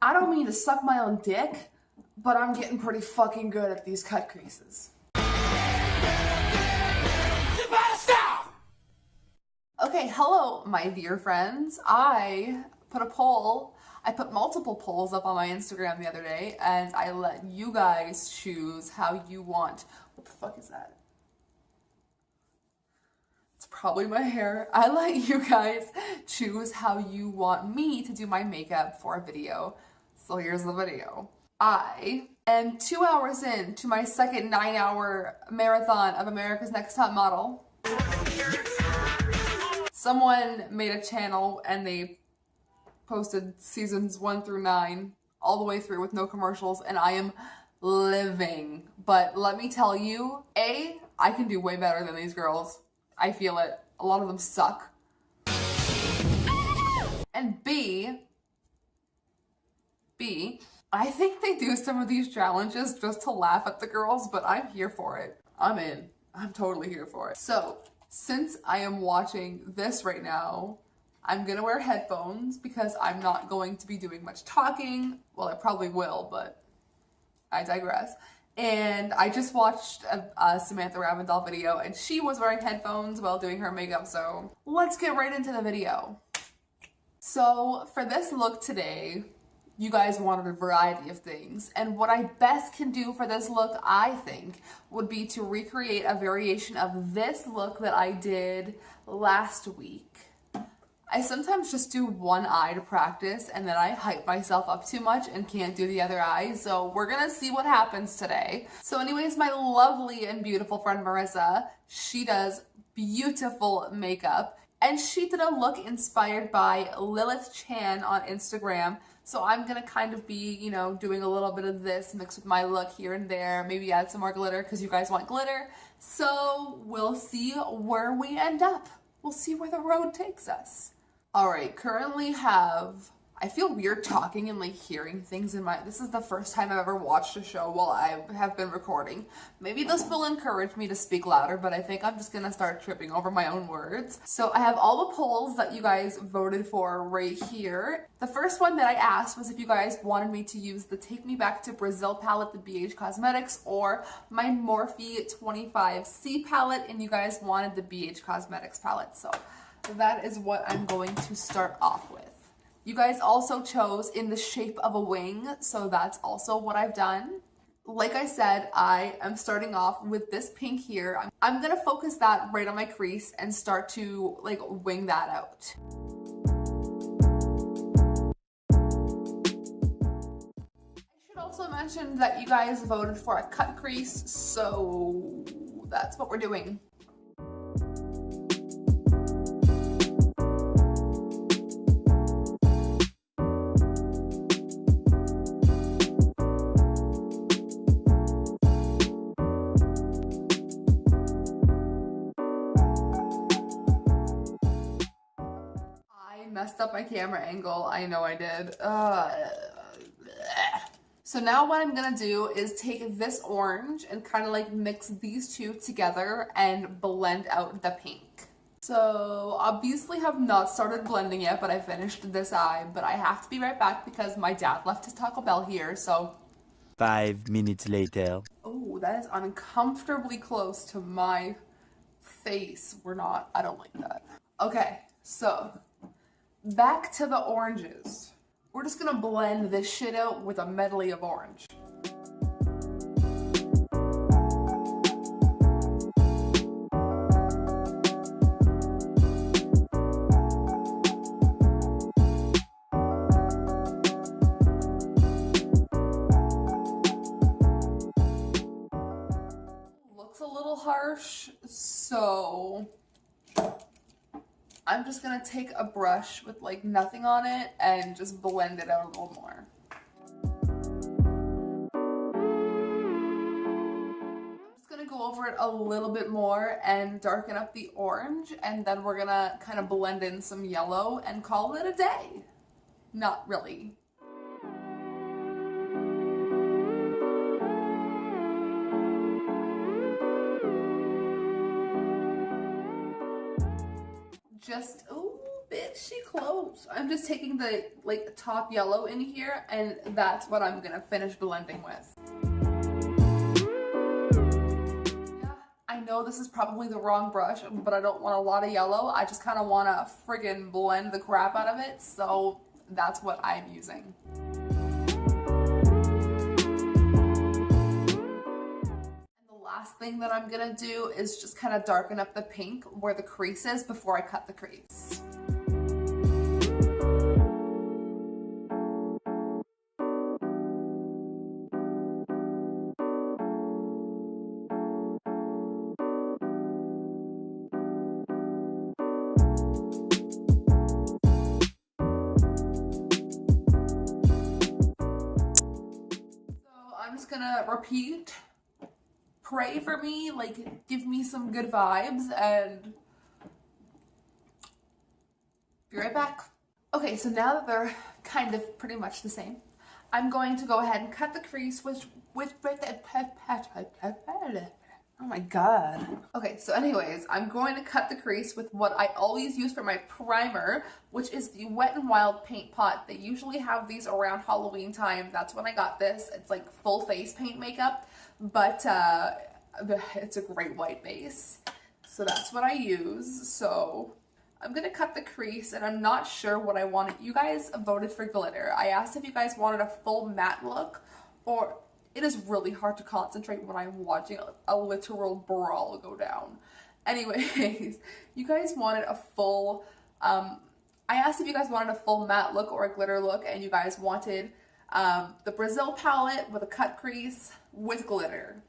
I don't mean to suck my own dick, but I'm getting pretty fucking good at these cut creases. Okay, hello, my dear friends. I put multiple polls up on my Instagram the other day, and I let you guys choose how you want. What the fuck is that? It's probably my hair. I let you guys choose how you want me to do my makeup for a video. So here's the video. I am 2 hours into my second 9-hour marathon of America's Next Top Model. Someone made a channel and they posted seasons 1 through 9 all the way through with no commercials, and I am living. But let me tell you, A, I can do way better than these girls. I feel it. A lot of them suck. And B, I think they do some of these challenges just to laugh at the girls, but I'm here for it. I'm in. I'm totally here for it. So, since I am watching this right now, I'm gonna wear headphones because I'm not going to be doing much talking. Well, I probably will, but I digress. And I just watched a Samantha Ravindal video, and she was wearing headphones while doing her makeup, so let's get right into the video. So for this look today, you guys wanted a variety of things, and what I best can do for this look, I think, would be to recreate a variation of this look that I did last week. I sometimes just do one eye to practice, and then I hype myself up too much and can't do the other eye, so we're gonna see what happens today. So anyways, my lovely and beautiful friend Marissa, she does beautiful makeup, and she did a look inspired by Lilith Chan on Instagram. So I'm gonna kind of be, you know, doing a little bit of this mixed with my look here and there, maybe add some more glitter because you guys want glitter. So we'll see where we end up. We'll see where the road takes us. All right, currently I feel weird talking and like hearing things in this is the first time I've ever watched a show while I have been recording. Maybe this will encourage me to speak louder, but I think I'm just gonna start tripping over my own words. So I have all the polls that you guys voted for right here. The first one that I asked was if you guys wanted me to use the Take Me Back to Brazil palette, the BH Cosmetics, or my Morphe 25C palette, and you guys wanted the BH Cosmetics palette. So that is what I'm going to start off with. You guys also chose in the shape of a wing, so that's also what I've done. Like I said, I am starting off with this pink here. I'm gonna focus that right on my crease and start to like wing that out. I should also mention that you guys voted for a cut crease, so that's what we're doing. Messed up my camera angle. I know I did. So now what I'm gonna do is take this orange and kind of like mix these two together and blend out the pink. So obviously have not started blending yet, but I finished this eye, but I have to be right back because my dad left his Taco Bell here, so. 5 minutes later. Oh, that is uncomfortably close to my face. I don't like that. Okay, so back to the oranges. We're just gonna blend this shit out with a medley of orange. Looks a little harsh, so I'm just gonna take a brush with like nothing on it and just blend it out a little more. I'm just gonna go over it a little bit more and darken up the orange, and then we're gonna kind of blend in some yellow and call it a day. Not really. Just, ooh, bitchy close. I'm just taking the like top yellow in here, and that's what I'm gonna finish blending with. Yeah, I know this is probably the wrong brush, but I don't want a lot of yellow. I just kind of want to friggin' blend the crap out of it, so that's what I'm using. Last thing that I'm gonna do is just kind of darken up the pink where the crease is before I cut the crease. So I'm just gonna repeat. Pray for me, like give me some good vibes, and be right back. Okay, so now that they're kind of pretty much the same, I'm going to go ahead and cut the crease with oh my god. Okay, so anyways, I'm going to cut the crease with what I always use for my primer, which is the Wet n Wild paint pot. They usually have these around Halloween time. That's when I got this. It's like full face paint makeup, but it's a great white base. So that's what I use. So I'm gonna cut the crease, and I'm not sure what I wanted. You guys voted for glitter. I asked if you guys wanted a full matte look, or it is really hard to concentrate when I'm watching a literal brawl go down. Anyways, you guys wanted a full, I asked if you guys wanted a full matte look or a glitter look, and you guys wanted the Brazil palette with a cut crease with glitter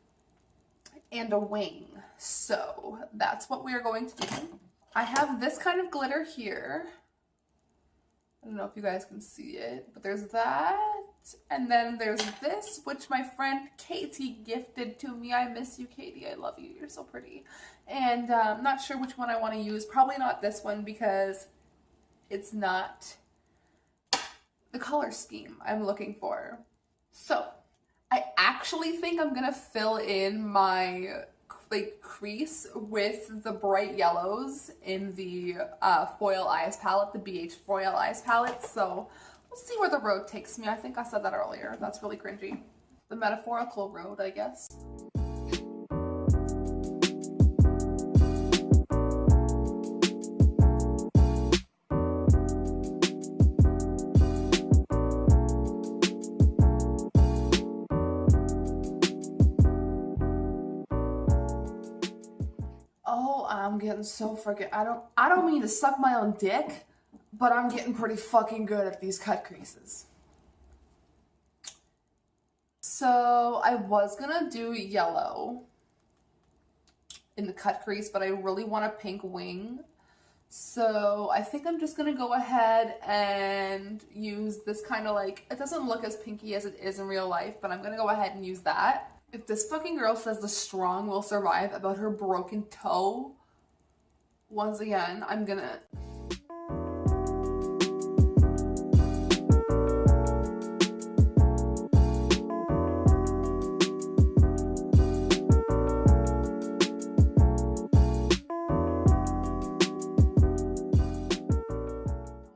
and a wing. So that's what we are going to do. I have this kind of glitter here. I don't know if you guys can see it, but there's that. And then there's this, which my friend Katie gifted to me. I miss you, Katie. I love you. You're so pretty. And I'm not sure which one I want to use. Probably not this one because it's not the color scheme I'm looking for. So I actually think I'm going to fill in my like crease with the bright yellows in the Foil Eyes palette, the BH Foil Eyes palette. So we'll see where the road takes me. I think I said that earlier. That's really cringy. The metaphorical road, I guess. Oh, I'm getting so freaking, I don't mean to suck my own dick, but I'm getting pretty fucking good at these cut creases. So I was gonna do yellow in the cut crease, but I really want a pink wing. So I think I'm just gonna go ahead and use this kind of like, it doesn't look as pinky as it is in real life, but I'm gonna go ahead and use that. If this fucking girl says the strong will survive about her broken toe, once again, I'm gonna...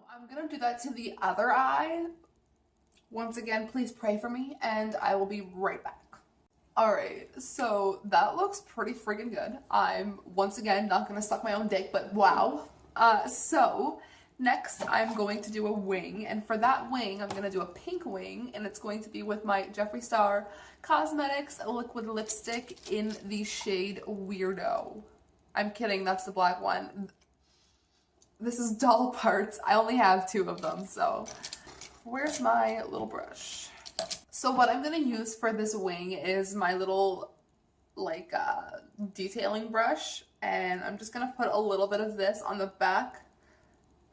I'm gonna do that to the other eye. Once again, please pray for me, and I will be right back. Alright, so that looks pretty friggin' good. I'm, once again, not gonna suck my own dick, but wow. So, next I'm going to do a wing, and for that wing, I'm gonna do a pink wing, and it's going to be with my Jeffree Star Cosmetics liquid lipstick in the shade Weirdo. I'm kidding, that's the black one. This is doll parts. I only have 2 of them, so where's my little brush? So what I'm going to use for this wing is my little like detailing brush, and I'm just going to put a little bit of this on the back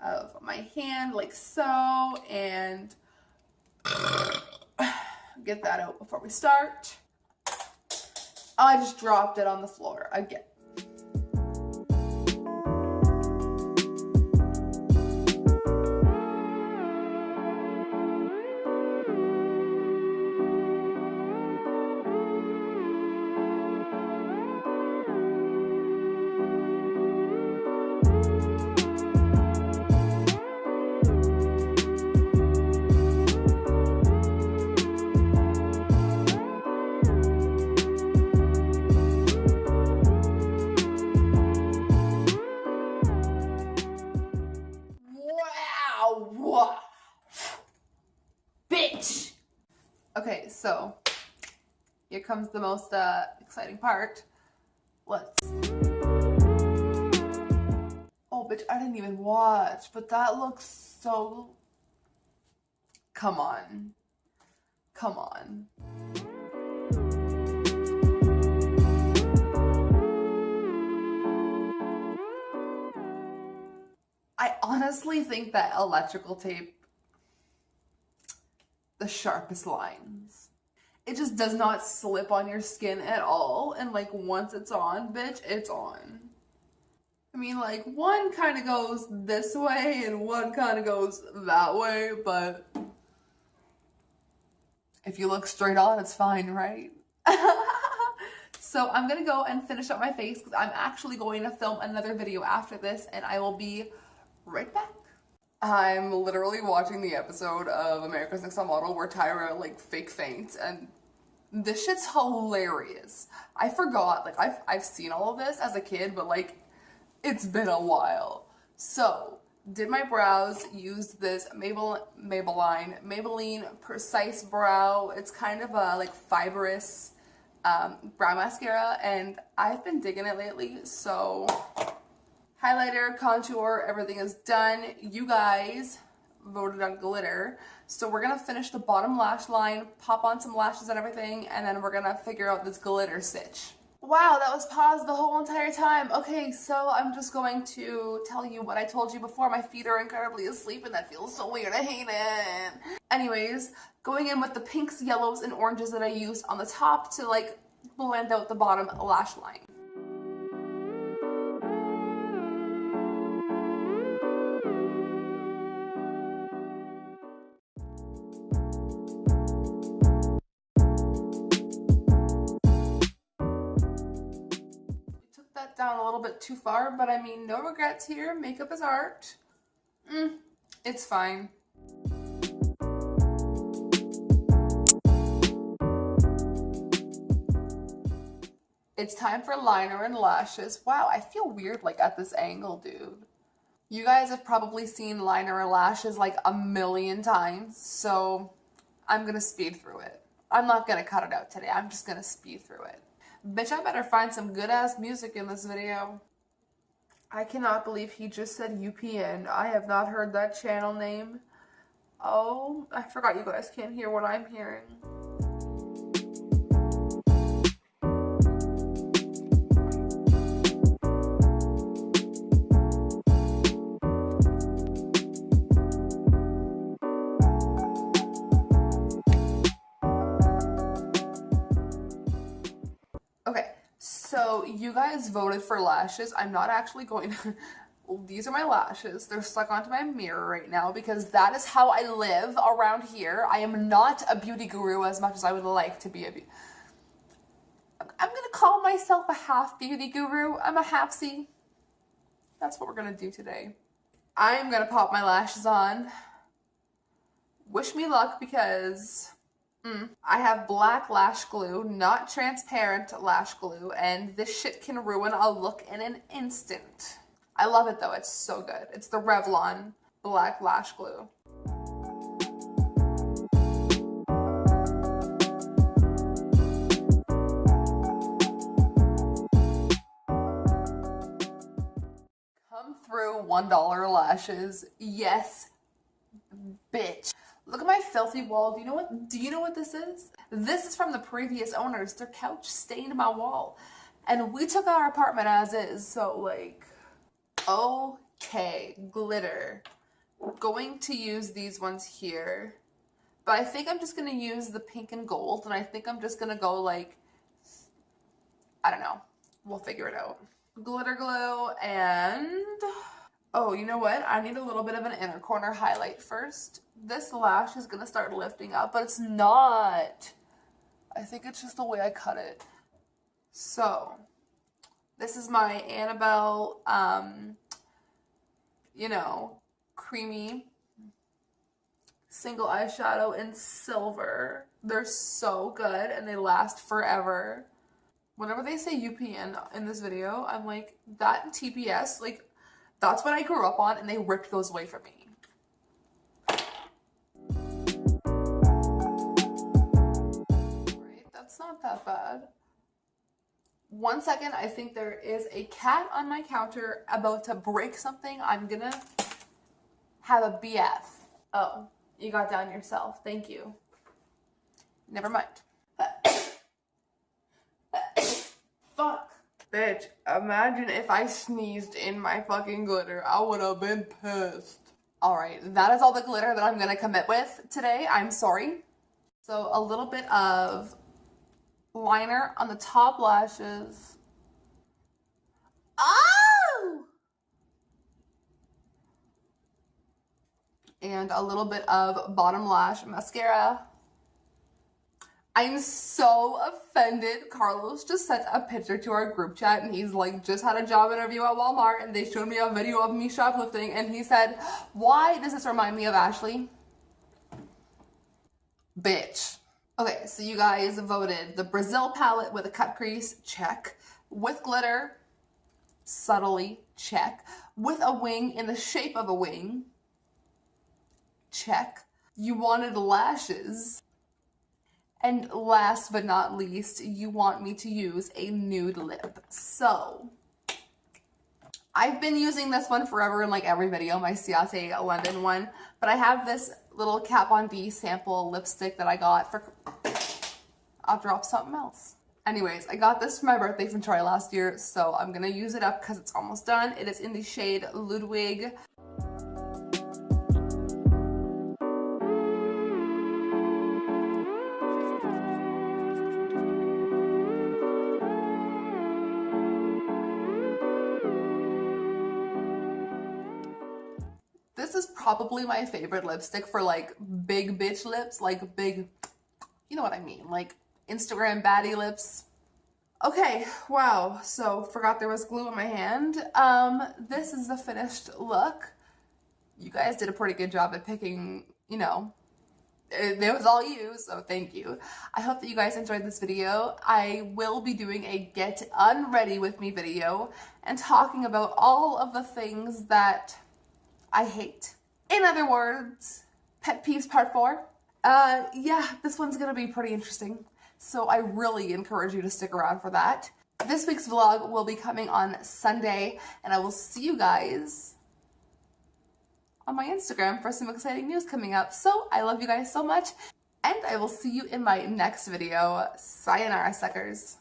of my hand like so, and get that out before we start. Oh, I just dropped it on the floor again. Okay, so here comes the most exciting part. Let's... Oh, bitch, I didn't even watch, but that looks so... Come on. Come on. I honestly think that electrical tape, the sharpest lines. It just does not slip on your skin at all. And like once it's on, bitch, it's on. I mean, like one kind of goes this way and one kind of goes that way, but if you look straight on, it's fine, right? So I'm gonna go and finish up my face because I'm actually going to film another video after this and I will be right back. I'm literally watching the episode of America's Next Top Model where Tyra like fake faints, and this shit's hilarious. I forgot, like I've seen all of this as a kid, but like it's been a while. So did my brows, used this Maybelline Precise Brow. It's kind of a like fibrous brow mascara, and I've been digging it lately. So highlighter, contour, everything is done. You guys voted on glitter. So we're gonna finish the bottom lash line, pop on some lashes and everything, and then we're gonna figure out this glitter stitch. Wow, that was paused the whole entire time. Okay, so I'm just going to tell you what I told you before. My feet are incredibly asleep and that feels so weird. I hate it. Anyways, going in with the pinks, yellows, and oranges that I used on the top to like blend out the bottom lash line. That down a little bit too far, but I mean, no regrets here. Makeup is art. It's fine. It's time for liner and lashes. Wow, I feel weird like at this angle, dude. You guys have probably seen liner and lashes like a million times, so I'm gonna speed through it. I'm not gonna cut it out today. I'm just gonna speed through it. Bitch, I better find some good-ass music in this video. I cannot believe he just said UPN. I have not heard that channel name. Oh, I forgot you guys can't hear what I'm hearing. Okay, so you guys voted for lashes. I'm not actually going to... These are my lashes. They're stuck onto my mirror right now because that is how I live around here. I am not a beauty guru as much as I would like to be a beauty... I'm going to call myself a half beauty guru. I'm a half-see. That's what we're going to do today. I'm going to pop my lashes on. Wish me luck because... I have black lash glue, not transparent lash glue, and this shit can ruin a look in an instant. I love it though, it's so good. It's the Revlon black lash glue. Come through $1 lashes. Yes, bitch. Look at my filthy wall. Do you know what this is? This is from the previous owners. Their couch stained my wall. And we took our apartment as is, so like, okay, glitter. I'm going to use these ones here. But I think I'm just going to use the pink and gold, and I think I'm just going to go like, I don't know. We'll figure it out. Glitter glue and... Oh, you know what? I need a little bit of an inner corner highlight first. This lash is gonna start lifting up, but it's not. I think it's just the way I cut it. So, this is my Annabelle, creamy single eyeshadow in silver. They're so good and they last forever. Whenever they say UPN in this video, I'm like, that and TPS, like, that's what I grew up on, and they ripped those away from me. 1 second, I think there is a cat on my counter about to break something. I'm gonna have a BF. Oh, you got down yourself. Thank you. Never mind. Fuck. Bitch, imagine if I sneezed in my fucking glitter. I would have been pissed. Alright, that is all the glitter that I'm gonna commit with today. I'm sorry. So a little bit of liner on the top lashes. Oh! And a little bit of bottom lash mascara. I'm so offended. Carlos just sent a picture to our group chat and he's like, just had a job interview at Walmart and they showed me a video of me shoplifting and he said, why does this remind me of Ashley? Bitch. Okay, so you guys voted the Brazil palette with a cut crease, check. With glitter, subtly, check. With a wing in the shape of a wing, check. You wanted lashes. And last but not least, you want me to use a nude lip. So, I've been using this one forever in like every video, my Ciate London one. But I have this little Kat Von D sample lipstick that I got for... I'll drop something else. Anyways, I got this for my birthday from Troy last year, so I'm gonna use it up because it's almost done. It is in the shade Ludwig. This is probably my favorite lipstick for like big bitch lips, like big, you know what I mean, like Instagram baddie lips. Okay, wow, so forgot there was glue in my hand. This is the finished look. You guys did a pretty good job at picking, you know, it was all you, so thank you. I hope that you guys enjoyed this video. I will be doing a get unready with me video and talking about all of the things that I hate. In other words, pet peeves part 4. Yeah, this one's gonna be pretty interesting. So I really encourage you to stick around for that. This week's vlog will be coming on Sunday, and I will see you guys on my Instagram for some exciting news coming up. So I love you guys so much, and I will see you in my next video. Sayonara, suckers.